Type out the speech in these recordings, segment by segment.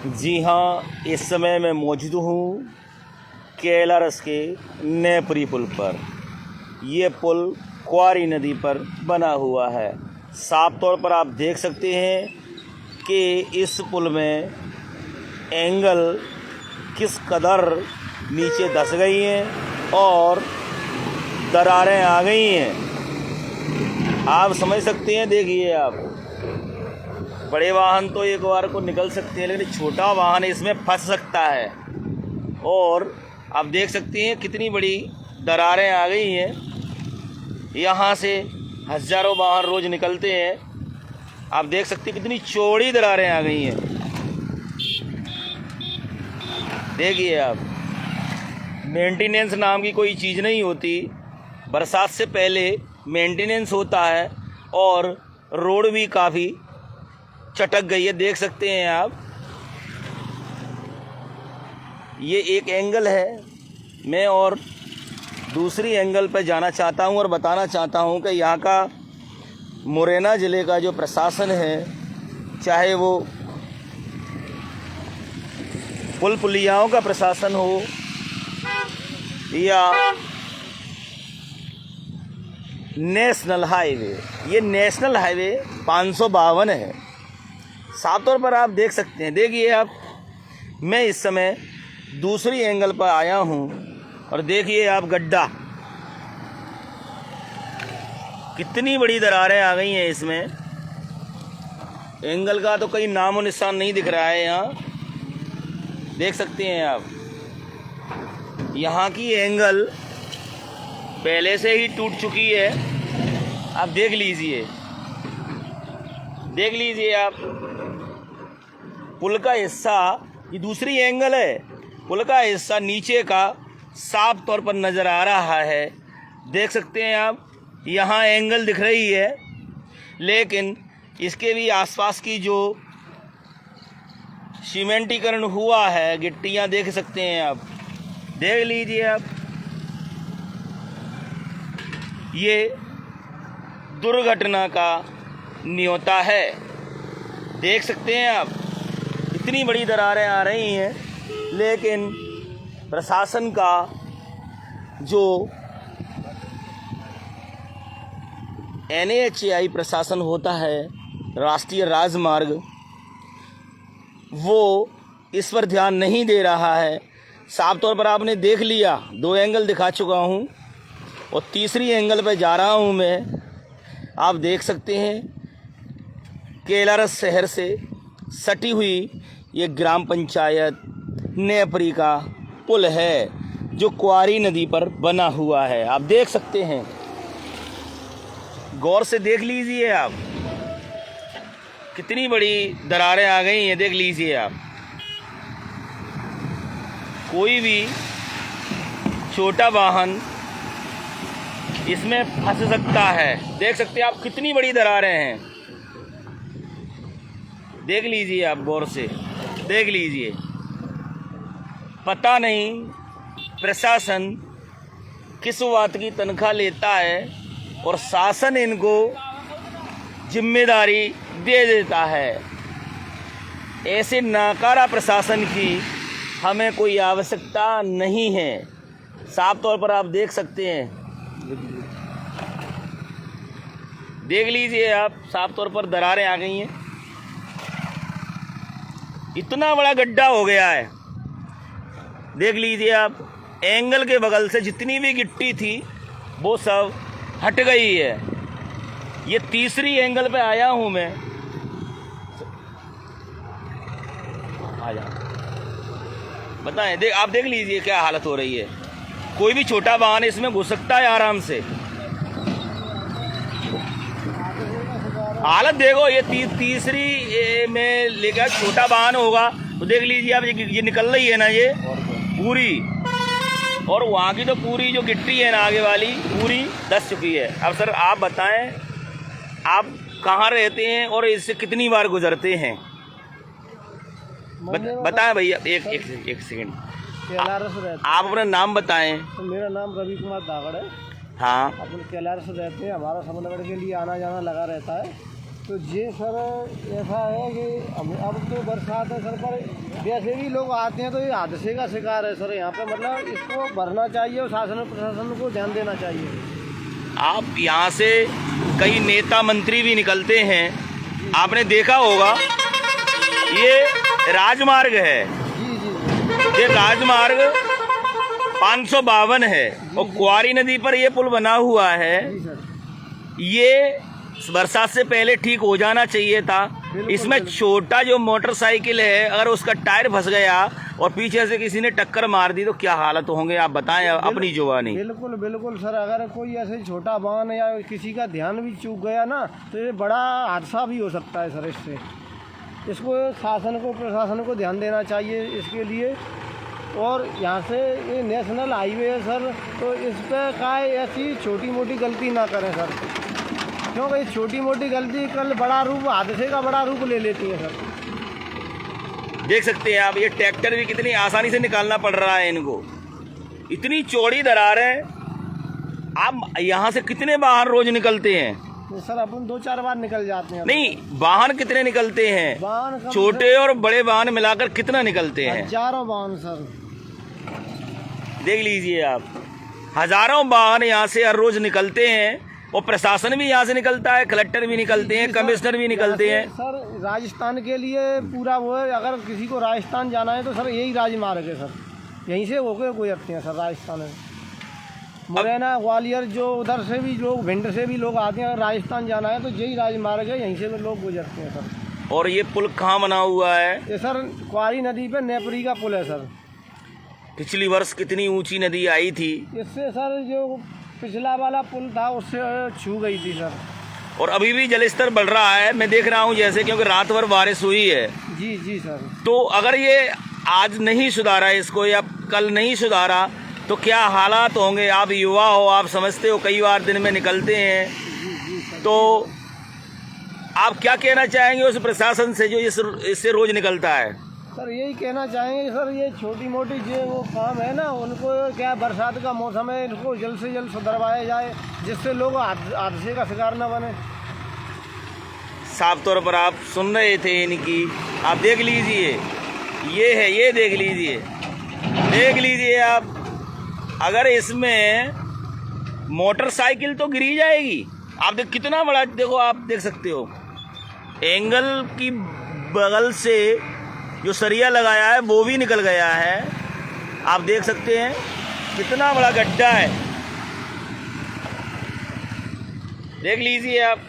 जी हाँ, इस समय मैं मौजूद हूँ केएलआरएस के नेपरी पुल पर। ये पुल क्वारी नदी पर बना हुआ है। साफ तौर पर आप देख सकते हैं कि इस पुल में एंगल किस कदर नीचे धंस गई हैं और दरारें आ गई हैं। आप समझ सकते हैं। देखिए, आप बड़े वाहन तो एक बार को निकल सकते हैं, लेकिन छोटा वाहन इसमें फंस सकता है। और आप देख सकते हैं कितनी बड़ी दरारें आ गई हैं। यहाँ से हज़ारों वाहन रोज़ निकलते हैं। आप देख सकते हैं कितनी चौड़ी दरारें आ गई हैं। देखिए आप, मेंटेनेंस नाम की कोई चीज़ नहीं होती। बरसात से पहले मेंटेनेंस होता है और रोड भी काफ़ी चटक गई है। देख सकते हैं आप, ये एक एंगल है। मैं और दूसरी एंगल पर जाना चाहता हूं और बताना चाहता हूं कि यहाँ का मुरैना ज़िले का जो प्रशासन है, चाहे वो पुल पुलियाओं का प्रशासन हो या नेशनल हाईवे, ये नेशनल हाईवे 552 है। साफ तौर पर आप देख सकते हैं। देखिए आप, मैं इस समय दूसरी एंगल पर आया हूं और देखिए आप, गड्ढा, कितनी बड़ी दरारें आ गई हैं इसमें। एंगल का तो कहीं नामो निशान नहीं दिख रहा है। यहाँ देख सकते हैं आप, यहाँ की एंगल पहले से ही टूट चुकी है। आप देख लीजिए, देख लीजिए आप, पुल का हिस्सा, ये दूसरी एंगल है। पुल का हिस्सा नीचे का साफ तौर पर नज़र आ रहा है। देख सकते हैं आप, यहाँ एंगल दिख रही है, लेकिन इसके भी आसपास की जो सीमेंटीकरण हुआ है, गिट्टियाँ देख सकते हैं आप। देख लीजिए आप, ये दुर्घटना का न्योता है। देख सकते हैं आप, इतनी बड़ी दरारें आ रही हैं, लेकिन प्रशासन का जो NHAI प्रशासन होता है, राष्ट्रीय राजमार्ग, वो इस पर ध्यान नहीं दे रहा है। साफ तौर पर आपने देख लिया, 2 एंगल दिखा चुका हूँ और तीसरी एंगल पे जा रहा हूँ मैं। आप देख सकते हैं केएलआरएस शहर से सटी हुई ये ग्राम पंचायत नेपरी का पुल है, जो क्वारी नदी पर बना हुआ है। आप देख सकते हैं, गौर से देख लीजिए आप, कितनी बड़ी दरारें आ गई हैं। देख लीजिए आप, कोई भी छोटा वाहन इसमें फंस सकता है। देख सकते हैं आप, कितनी बड़ी दरारें हैं। देख लीजिए आप, गौर से देख लीजिए। पता नहीं प्रशासन किस बात की तनख्वाह लेता है और शासन इनको जिम्मेदारी दे देता है। ऐसे नाकारा प्रशासन की हमें कोई आवश्यकता नहीं है। साफ तौर पर आप देख सकते हैं, देख लीजिए आप, साफ तौर पर दरारें आ गई हैं। इतना बड़ा गड्ढा हो गया है। देख लीजिए आप, एंगल के बगल से जितनी भी गिट्टी थी वो सब हट गई है। ये तीसरी एंगल पे आया हूं मैं। आ जा, बताएं, आप देख लीजिए क्या हालत हो रही है। कोई भी छोटा वाहन इसमें घुस सकता है आराम से। हालत देखो, ये तीसरी में लेकर छोटा वाहन होगा तो देख लीजिए आप, ये निकल रही है ना ये पूरी, और वहाँ की तो पूरी जो गिट्टी है ना आगे वाली, पूरी धंस चुकी है। अब सर आप बताएं, आप कहाँ रहते हैं और इससे कितनी बार गुजरते हैं? बताएं भैया। एक सेकंड, आप अपना नाम बताएं। तो मेरा नाम रवि कुमार दागड़ है। हाँ, अपन केएलआरएस रहते हैं। हमारा समनगढ़ के लिए आना जाना लगा रहता है। तो ये सर ऐसा है कि अब तो बरसात है सर, पर वैसे भी लोग आते हैं तो ये हादसे का शिकार है सर यहाँ पे। मतलब इसको भरना चाहिए और शासन प्रशासन को ध्यान देना चाहिए। आप यहाँ से कई नेता मंत्री भी निकलते हैं, आपने देखा होगा ये राजमार्ग है, जी जी ये राजमार्ग 552 है और क्वारी नदी पर ये पुल बना हुआ है। जी सर, ये बरसात से पहले ठीक हो जाना चाहिए था। इसमें छोटा जो मोटरसाइकिल है अगर उसका टायर फंस गया और पीछे से किसी ने टक्कर मार दी तो क्या हालत होंगे आप बताएं अपनी जुबानी। बिल्कुल बिल्कुल सर, अगर कोई ऐसे छोटा वाहन या किसी का ध्यान भी चूक गया ना तो ये बड़ा हादसा भी हो सकता है सर। इसको शासन को प्रशासन को ध्यान देना चाहिए इसके लिए। और यहाँ से ये नेशनल हाईवे है सर, तो इस पर का ऐसी छोटी मोटी गलती ना करें सर, क्योंकि छोटी मोटी गलती कल बड़ा रूप, हादसे का बड़ा रूप ले लेती है सर। देख सकते हैं आप, ये ट्रैक्टर भी कितनी आसानी से निकालना पड़ रहा है इनको, इतनी चौड़ी दरार है। आप यहाँ से कितने वाहन रोज निकलते हैं? सर अपन 2-4 बार निकल जाते हैं। नहीं, वाहन कितने निकलते हैं? वाहन छोटे और बड़े वाहन मिलाकर कितना निकलते हैं? हजारों वाहन सर, देख लीजिए आप, हजारों वाहन यहाँ से हर रोज निकलते हैं और प्रशासन भी यहाँ से निकलता है, कलेक्टर भी निकलते हैं, कमिश्नर भी निकलते हैं। सर राजस्थान के लिए पूरा वो है, अगर किसी को राजस्थान जाना है तो सर यही राजमार्ग है सर, यहीं से होकर गुजरते हैं सर राजस्थान में। मुरैना ग्वालियर जो उधर से भी लोग, भिंड से भी लोग आते हैं, अगर राजस्थान जाना है तो यही राजमार्ग है, यहीं से लोग गुजरते हैं सर। और ये पुल कहाँ बना हुआ है? ये सर क्वारी नदी पे नेपरी का पुल है सर। पिछली वर्ष कितनी ऊंची नदी आई थी? इससे सर जो पिछला वाला पुल था उससे छू गई थी सर। और अभी भी जलस्तर बढ़ रहा है, मैं देख रहा हूँ जैसे, क्योंकि रात भर बारिश हुई है। जी जी सर। तो अगर ये आज नहीं सुधारा इसको या कल नहीं सुधारा तो क्या हालात होंगे? आप युवा हो, आप समझते हो, कई बार दिन में निकलते हैं, तो आप क्या कहना चाहेंगे उस प्रशासन से जो इससे रोज निकलता है? सर यही कहना चाहेंगे सर, ये छोटी मोटी जो वो काम है ना, उनको क्या बरसात का मौसम है, इनको जल्द से जल्द सुधरवाया जाए जिससे लोग हादसे का शिकार न बने। साफ तौर पर आप सुन रहे थे इनकी, आप देख लीजिए, ये है, ये देख लीजिए, देख लीजिए आप, अगर इसमें मोटरसाइकिल तो गिरी जाएगी। आप देख कितना बड़ा, देखो आप देख सकते हो एंगल की बगल से जो सरिया लगाया है वो भी निकल गया है। आप देख सकते हैं कितना बड़ा गड्ढा है, देख लीजिए आप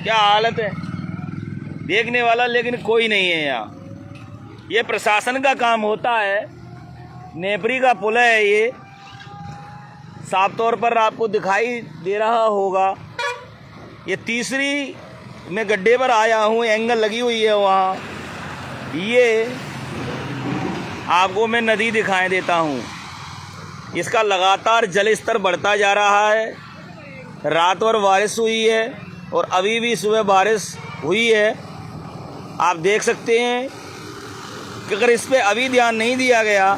क्या हालत है, देखने वाला लेकिन कोई नहीं है यहाँ। ये प्रशासन का काम होता है। नेपरी का पुल है ये, साफ तौर पर आपको दिखाई दे रहा होगा। ये तीसरी मैं गड्ढे पर आया हूँ, एंगल लगी हुई है वहाँ। ये आपको मैं नदी दिखाई देता हूँ, इसका लगातार जल स्तर बढ़ता जा रहा है। रात भर बारिश हुई है और अभी भी सुबह बारिश हुई है। आप देख सकते हैं कि अगर इस पे अभी ध्यान नहीं दिया गया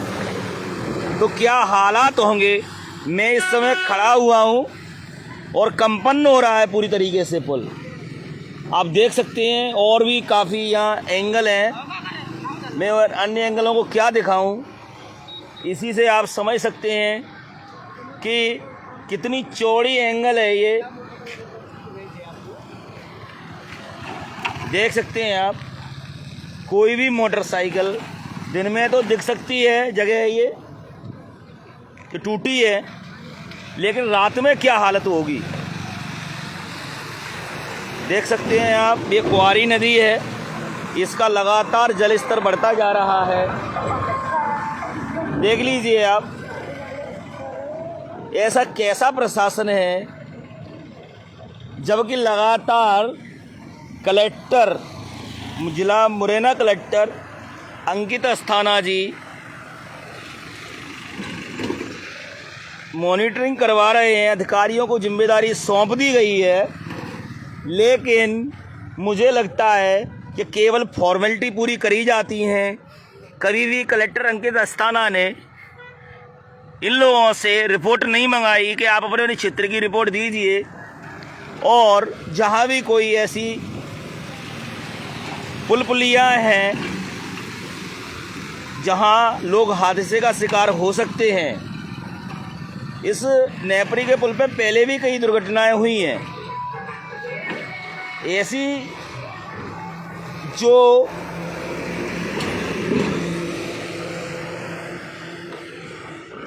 तो क्या हालात होंगे। मैं इस समय खड़ा हुआ हूँ और कंपन हो रहा है पूरी तरीके से पुल, आप देख सकते हैं। और भी काफ़ी यहाँ एंगल हैं, मैं और अन्य एंगलों को क्या दिखाऊं, इसी से आप समझ सकते हैं कि कितनी चौड़ी एंगल है ये। देख सकते हैं आप, कोई भी मोटरसाइकिल दिन में तो दिख सकती है, जगह है ये कि टूटी है, लेकिन रात में क्या हालत होगी देख सकते हैं आप। ये क्वारी नदी है, इसका लगातार जल स्तर बढ़ता जा रहा है, देख लीजिए आप। ऐसा कैसा प्रशासन है जबकि लगातार कलेक्टर, जिला मुरैना कलेक्टर अंकित अस्थाना जी मॉनिटरिंग करवा रहे हैं, अधिकारियों को जिम्मेदारी सौंप दी गई है, लेकिन मुझे लगता है कि केवल फॉर्मेलिटी पूरी करी जाती हैं। कभी भी कलेक्टर अंकित अस्थाना ने इन लोगों से रिपोर्ट नहीं मंगाई कि आप अपने क्षेत्र की रिपोर्ट दीजिए, और जहां भी कोई ऐसी पुल पुलियाँ हैं जहां लोग हादसे का शिकार हो सकते हैं। इस नेपरी के पुल पे पहले भी कई दुर्घटनाएं हुई हैं। ऐसी जो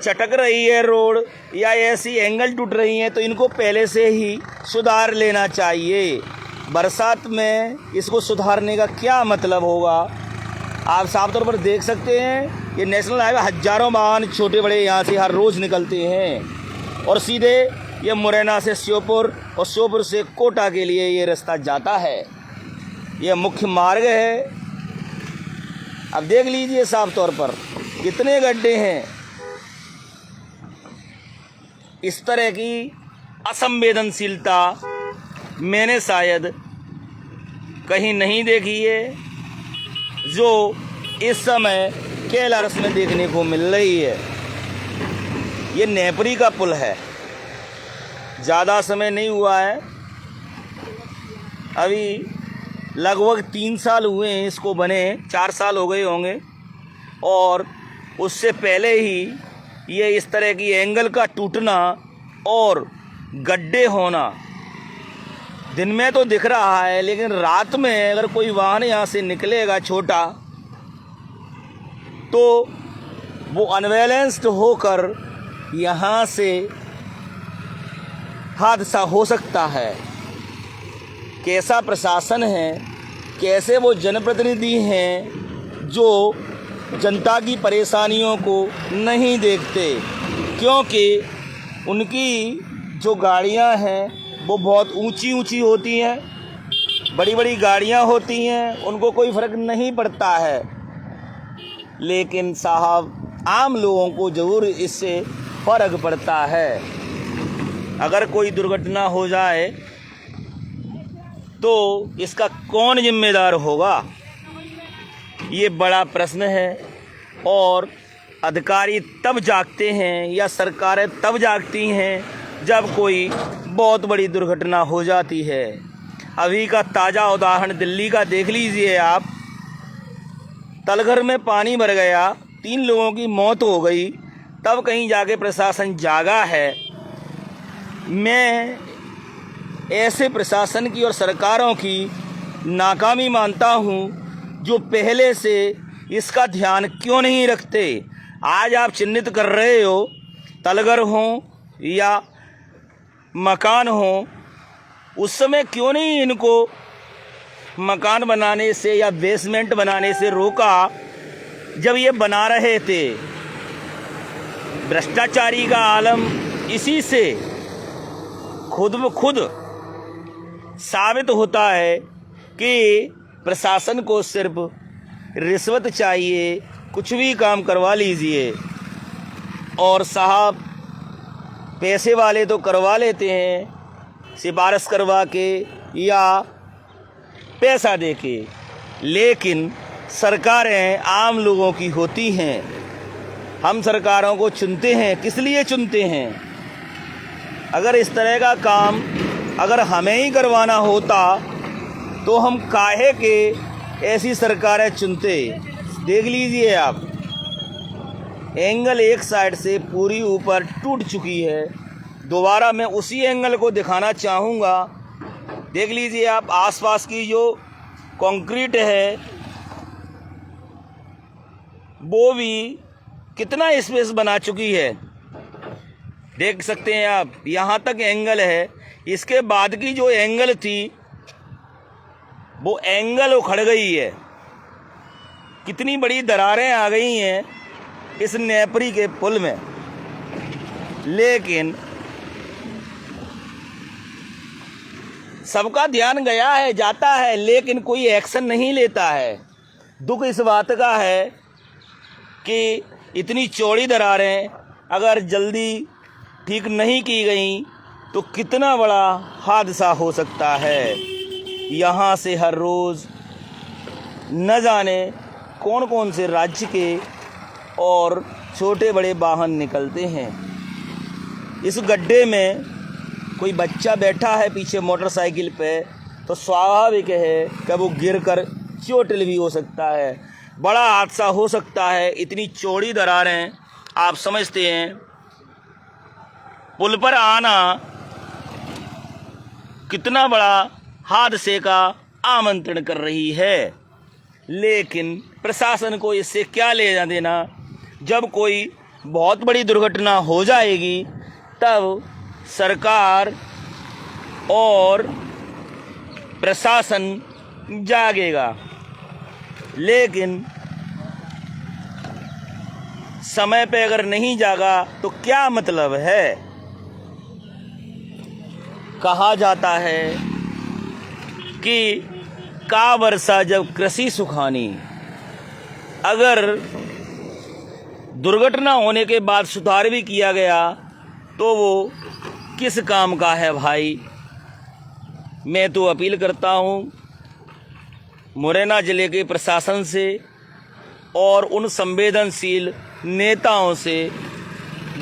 चटक रही है रोड या ऐसी एंगल टूट रही हैं तो इनको पहले से ही सुधार लेना चाहिए। बरसात में इसको सुधारने का क्या मतलब होगा? आप साफ तौर पर देख सकते हैं ये नेशनल हाईवे, हज़ारों वाहन छोटे बड़े यहाँ से हर रोज़ निकलते हैं और सीधे ये मुरैना से श्योपुर और श्योपुर से कोटा के लिए ये रास्ता जाता है। ये मुख्य मार्ग है। अब देख लीजिए साफ तौर पर कितने गड्ढे हैं। इस तरह की असंवेदनशीलता मैंने शायद कहीं नहीं देखी है जो इस समय केएलआरएस में देखने को मिल रही है। ये नेपरी का पुल है, ज़्यादा समय नहीं हुआ है, अभी लगभग 3 साल हुए हैं इसको बने, 4 साल हो गए होंगे। और उससे पहले ही ये इस तरह की एंगल का टूटना और गड्ढे होना दिन में तो दिख रहा है, लेकिन रात में अगर कोई वाहन यहाँ से निकलेगा छोटा तो वो अनबैलेंस्ड होकर यहाँ से हादसा हो सकता है। कैसा प्रशासन है, कैसे वो जनप्रतिनिधि हैं जो जनता की परेशानियों को नहीं देखते, क्योंकि उनकी जो गाड़ियां हैं वो बहुत ऊंची ऊंची होती हैं, बड़ी बड़ी गाड़ियां होती हैं, उनको कोई फ़र्क नहीं पड़ता है। लेकिन साहब आम लोगों को ज़रूर इससे फ़र्क पड़ता है। अगर कोई दुर्घटना हो जाए तो इसका कौन जिम्मेदार होगा, ये बड़ा प्रश्न है। और अधिकारी तब जागते हैं या सरकारें तब जागती हैं जब कोई बहुत बड़ी दुर्घटना हो जाती है। अभी का ताज़ा उदाहरण दिल्ली का देख लीजिए आप। तलघर में पानी भर गया, 3 लोगों की मौत हो गई, तब कहीं जाके प्रशासन जागा है। मैं ऐसे प्रशासन की और सरकारों की नाकामी मानता हूँ जो पहले से इसका ध्यान क्यों नहीं रखते। आज आप चिन्हित कर रहे हो तलघर हो या मकान हो, उस समय क्यों नहीं इनको मकान बनाने से या बेसमेंट बनाने से रोका जब ये बना रहे थे। भ्रष्टाचारी का आलम इसी से खुद ब खुद साबित होता है कि प्रशासन को सिर्फ रिश्वत चाहिए, कुछ भी काम करवा लीजिए। और साहब पैसे वाले तो करवा लेते हैं सिफारिश करवा के या पैसा दे के, लेकिन सरकारें आम लोगों की होती हैं। हम सरकारों को चुनते हैं, किस लिए चुनते हैं? अगर इस तरह का काम अगर हमें ही करवाना होता तो हम काहे के ऐसी सरकारें चुनते। देख लीजिए आप, एंगल एक साइड से पूरी ऊपर टूट चुकी है। दोबारा मैं उसी एंगल को दिखाना चाहूँगा। देख लीजिए आप, आसपास की जो कंक्रीट है वो भी कितना स्पेस बना चुकी है। देख सकते हैं आप, यहाँ तक एंगल है। इसके बाद की जो एंगल थी वो एंगल उखड़ गई है। कितनी बड़ी दरारें आ गई हैं इस नेपरी के पुल में। लेकिन सबका ध्यान गया है, जाता है, लेकिन कोई एक्शन नहीं लेता है। दुख इस बात का है कि इतनी चौड़ी दरारें अगर जल्दी ठीक नहीं की गई तो कितना बड़ा हादसा हो सकता है। यहाँ से हर रोज़ न जाने कौन कौन से राज्य के और छोटे बड़े वाहन निकलते हैं। इस गड्ढे में कोई बच्चा बैठा है पीछे मोटरसाइकिल पे तो स्वाभाविक है कि वो गिरकर चोटिल भी हो सकता है, बड़ा हादसा हो सकता है। इतनी चौड़ी दरारें आप समझते हैं पुल पर आना कितना बड़ा हादसे का आमंत्रण कर रही है। लेकिन प्रशासन को इससे क्या लेना देना। जब कोई बहुत बड़ी दुर्घटना हो जाएगी तब सरकार और प्रशासन जागेगा, लेकिन समय पे अगर नहीं जागा तो क्या मतलब है। कहा जाता है कि का वर्षा जब कृषि सुखानी। अगर दुर्घटना होने के बाद सुधार भी किया गया तो वो किस काम का है भाई। मैं तो अपील करता हूँ मुरैना ज़िले के प्रशासन से और उन संवेदनशील नेताओं से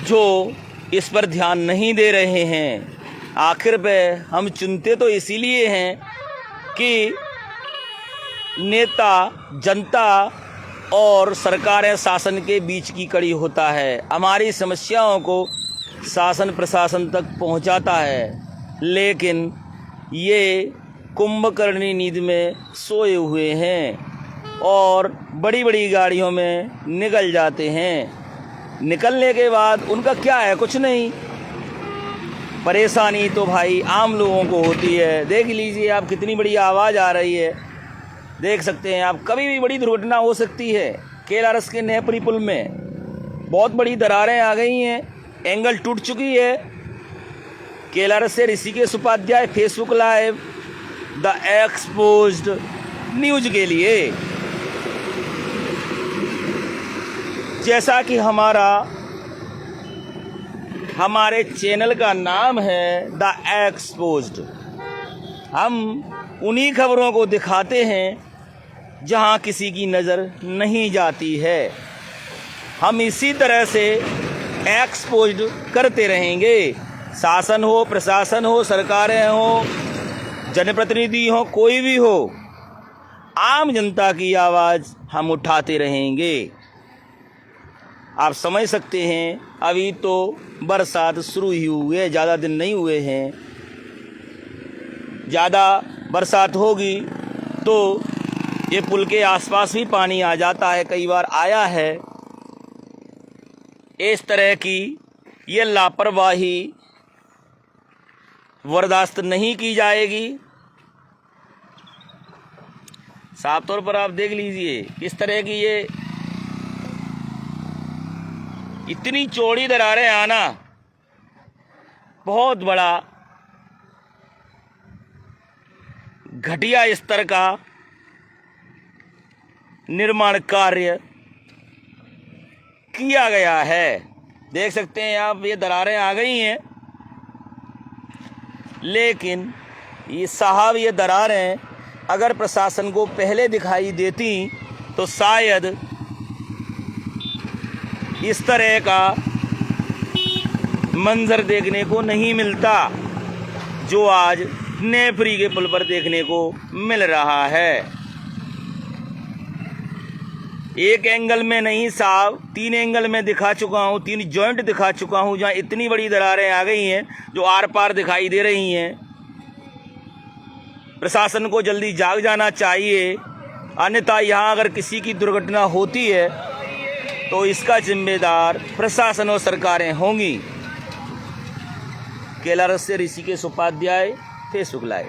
जो इस पर ध्यान नहीं दे रहे हैं। आखिर पे हम चुनते तो इसीलिए हैं कि नेता जनता और सरकारें शासन के बीच की कड़ी होता है। हमारी समस्याओं को शासन प्रशासन तक पहुंचाता है, लेकिन ये कुंभकर्णी नींद में सोए हुए हैं और बड़ी बड़ी गाड़ियों में निकल जाते हैं। निकलने के बाद उनका क्या है, कुछ नहीं। परेशानी तो भाई आम लोगों को होती है। देख लीजिए आप कितनी बड़ी आवाज़ आ रही है, देख सकते हैं आप। कभी भी बड़ी दुर्घटना हो सकती है। KLRS के नेपरी पुल में बहुत बड़ी दरारें आ गई हैं, एंगल टूट चुकी है। KLRS से Rishikesh Upadhyay Facebook live the exposed news के लिए। जैसा कि हमारे चैनल का नाम है द एक्सपोज्ड, हम उन्हीं खबरों को दिखाते हैं जहां किसी की नज़र नहीं जाती है। हम इसी तरह से एक्सपोज्ड करते रहेंगे। शासन हो, प्रशासन हो, सरकारें हो, जनप्रतिनिधि हो, कोई भी हो, आम जनता की आवाज़ हम उठाते रहेंगे। आप समझ सकते हैं अभी तो बरसात शुरू ही हुई है, ज़्यादा दिन नहीं हुए हैं। ज़्यादा बरसात होगी तो ये पुल के आसपास भी पानी आ जाता है, कई बार आया है। इस तरह की ये लापरवाही बर्दाश्त नहीं की जाएगी। साफ तौर पर आप देख लीजिए किस तरह की ये इतनी चौड़ी दरारें आना बहुत बड़ा घटिया स्तर का निर्माण कार्य किया गया है। देख सकते हैं आप ये दरारें आ गई हैं, लेकिन ये साहब ये दरारें अगर प्रशासन को पहले दिखाई देती तो शायद इस तरह का मंजर देखने को नहीं मिलता जो आज नेपरी के पुल पर देखने को मिल रहा है। एक एंगल में नहीं साहब, 3 एंगल में दिखा चुका हूँ, 3 जॉइंट दिखा चुका हूँ जहाँ इतनी बड़ी दरारें आ गई हैं जो आर पार दिखाई दे रही हैं। प्रशासन को जल्दी जाग जाना चाहिए, अन्यथा यहाँ अगर किसी की दुर्घटना होती है तो इसका जिम्मेदार प्रशासन और सरकारें होंगी। KLRS से ऋषिकेश उपाध्याय, फेसबुक लाइव।